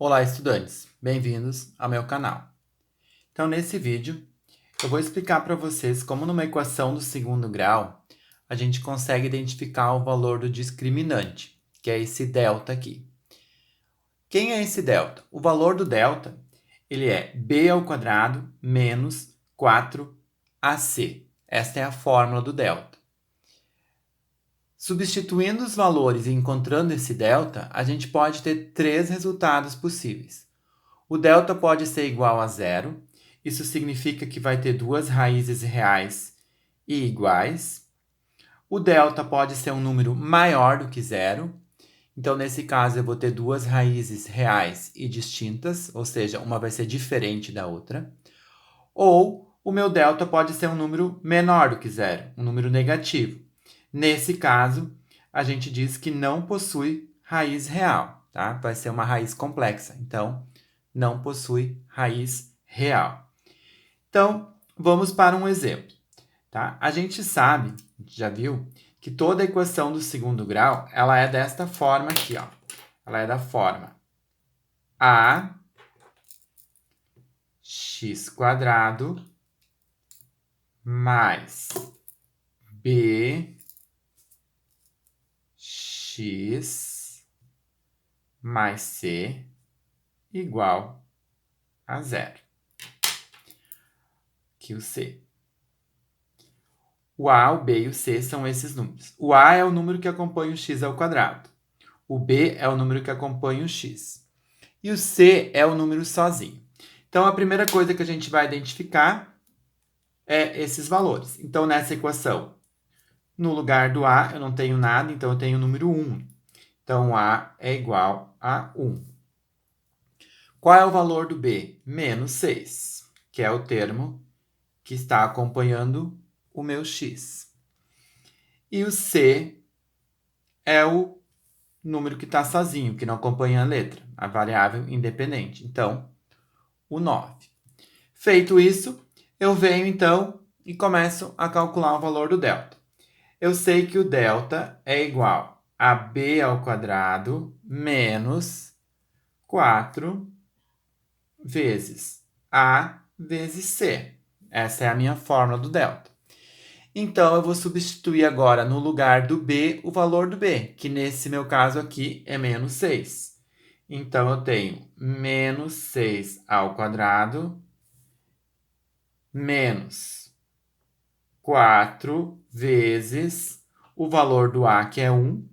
Olá, estudantes! Bem-vindos ao meu canal. Então, nesse vídeo, eu vou explicar para vocês como numa equação do segundo grau, a gente consegue identificar o valor do discriminante, que é esse delta aqui. Quem é esse delta? O valor do delta, ele é b ao quadrado menos 4ac. Esta é a fórmula do delta. Substituindo os valores e encontrando esse delta, a gente pode ter três resultados possíveis. O delta pode ser igual a zero. Isso significa que vai ter duas raízes reais e iguais. O delta pode ser um número maior do que zero. Então, nesse caso, eu vou ter duas raízes reais e distintas, ou seja, uma vai ser diferente da outra. Ou o meu delta pode ser um número menor do que zero, um número negativo. Nesse caso, a gente diz que não possui raiz real, tá? Vai ser uma raiz complexa. Então, não possui raiz real. Então, vamos para um exemplo. Tá? A gente sabe, já viu, que toda equação do segundo grau, ela é desta forma aqui, ó. Ela é da forma a x quadrado mais b x mais c igual a zero. Aqui o c. O a, o b e o c são esses números. O a é o número que acompanha o x ao quadrado. O b é o número que acompanha o x. E o c é o número sozinho. Então, a primeira coisa que a gente vai identificar é esses valores. Então, nessa equação, no lugar do a, eu não tenho nada, então eu tenho o número 1. Então, a é igual a 1. Qual é o valor do b? Menos 6, que é o termo que está acompanhando o meu x. E o c é o número que está sozinho, que não acompanha a letra, a variável independente. Então, o 9. Feito isso, eu venho então e começo a calcular o valor do delta. Eu sei que o delta é igual a b ao quadrado menos 4 vezes a vezes c. Essa é a minha fórmula do delta. Então, eu vou substituir agora no lugar do b o valor do b, que nesse meu caso aqui é menos 6. Então, eu tenho menos 6 ao quadrado menos 4 vezes o valor do a, que é 1,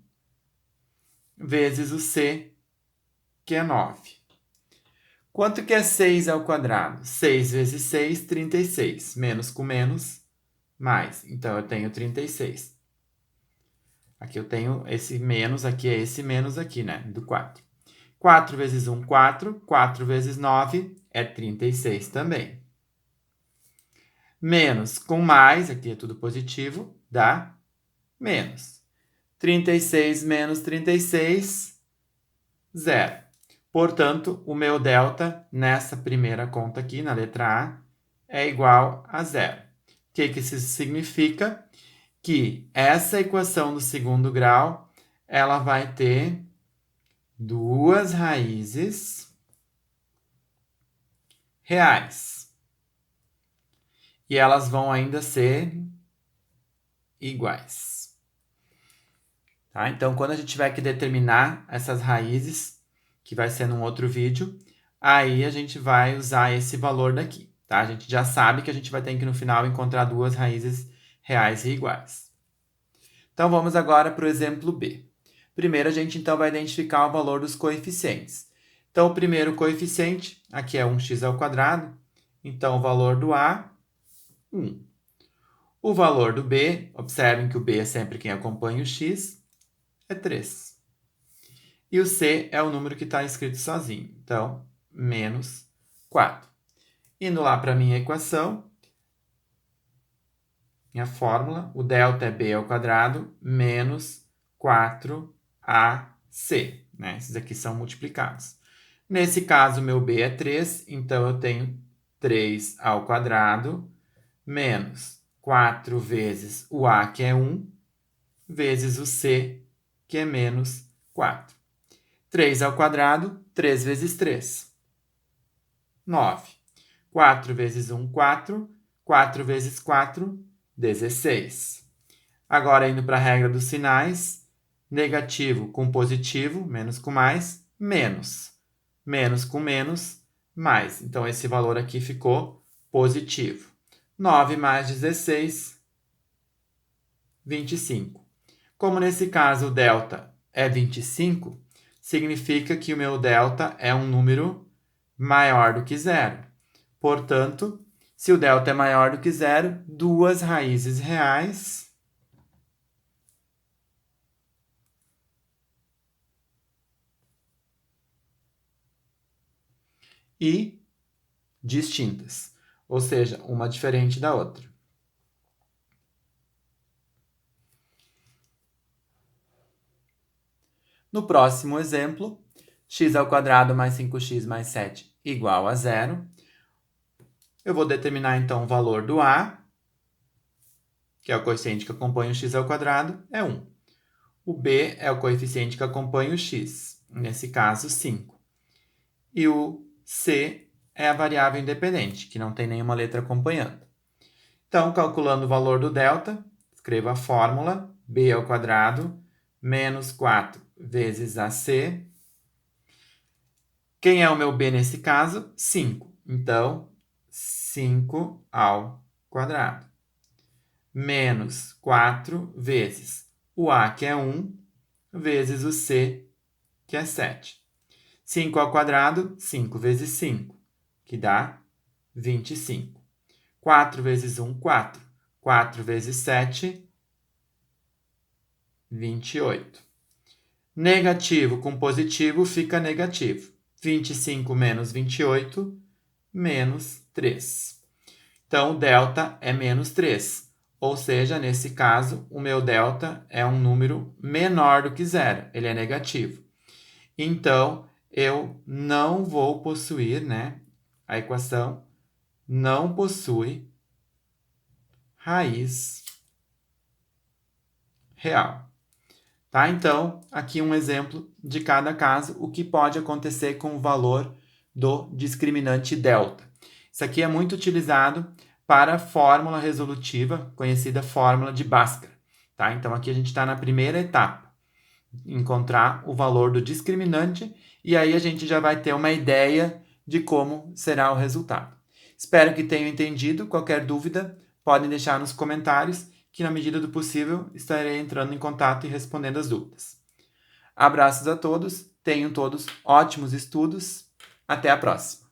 vezes o c, que é 9. Quanto que é 6 ao quadrado? 6 vezes 6, 36. Menos com menos, mais. Então, eu tenho 36. Aqui eu tenho esse menos, aqui é esse menos aqui, né? Do 4. 4 vezes 1, 4. 4 vezes 9 é 36 também. Menos com mais, aqui é tudo positivo, dá menos. 36 menos 36, zero. Portanto, o meu delta nessa primeira conta aqui, na letra A, é igual a zero. O que isso significa? Que essa equação do segundo grau, ela vai ter duas raízes reais. E elas vão ainda ser iguais. Tá? Então, quando a gente tiver que determinar essas raízes, que vai ser num outro vídeo, aí a gente vai usar esse valor daqui. Tá? A gente já sabe que a gente vai ter que no final encontrar duas raízes reais e iguais. Então, vamos agora para o exemplo B. Primeiro, a gente então vai identificar o valor dos coeficientes. Então, o primeiro coeficiente, aqui é 1x ao quadrado. Então, o valor do A, 1. O valor do B, observem que o B é sempre quem acompanha o x, é 3. E o C é o número que está escrito sozinho. Então, menos 4. Indo lá para a minha equação, minha fórmula, o delta é b ao quadrado menos 4ac. Né? Esses aqui são multiplicados. Nesse caso, meu b é 3, então eu tenho 3 ao quadrado menos 4 vezes o a, que é 1, vezes o c, que é menos 4. 3 ao quadrado, 3 vezes 3. 9. 4 vezes 1, 4. 4 vezes 4, 16. Agora, indo para a regra dos sinais, negativo com positivo, menos com mais, menos. Menos com menos, mais. Então, esse valor aqui ficou positivo. 9 mais 16, 25. Como nesse caso o delta é 25, significa que o meu delta é um número maior do que zero. Portanto, se o delta é maior do que zero, 2 raízes reais e distintas, ou seja, uma diferente da outra. No próximo exemplo, x ao quadrado mais 5x mais 7 igual a zero. Eu vou determinar, então, o valor do a, que é o coeficiente que acompanha o x ao quadrado, é 1. O b é o coeficiente que acompanha o x, nesse caso, 5. E o c é a variável independente, que não tem nenhuma letra acompanhando. Então, calculando o valor do delta, escrevo a fórmula b ao quadrado menos 4 vezes ac. Quem é o meu b nesse caso? 5. Então, 5 ao quadrado. Menos 4 vezes o a, que é 1, vezes o c, que é 7. 5 ao quadrado, 5 vezes 5, que dá 25. 4 vezes 1, 4. 4 vezes 7, 28. Negativo com positivo fica negativo. 25 menos 28, menos 3. Então, o delta é menos 3. Ou seja, nesse caso, o meu delta é um número menor do que zero. Ele é negativo. Então, eu não vou possuir, né? A equação não possui raiz real. Tá? Então, aqui um exemplo de cada caso, o que pode acontecer com o valor do discriminante delta. Isso aqui é muito utilizado para a fórmula resolutiva, conhecida fórmula de Bhaskara. Tá? Então, aqui a gente está na primeira etapa, encontrar o valor do discriminante, e aí a gente já vai ter uma ideia de como será o resultado. Espero que tenham entendido. Qualquer dúvida, podem deixar nos comentários, que na medida do possível estarei entrando em contato e respondendo as dúvidas. Abraços a todos, tenham todos ótimos estudos, até a próxima!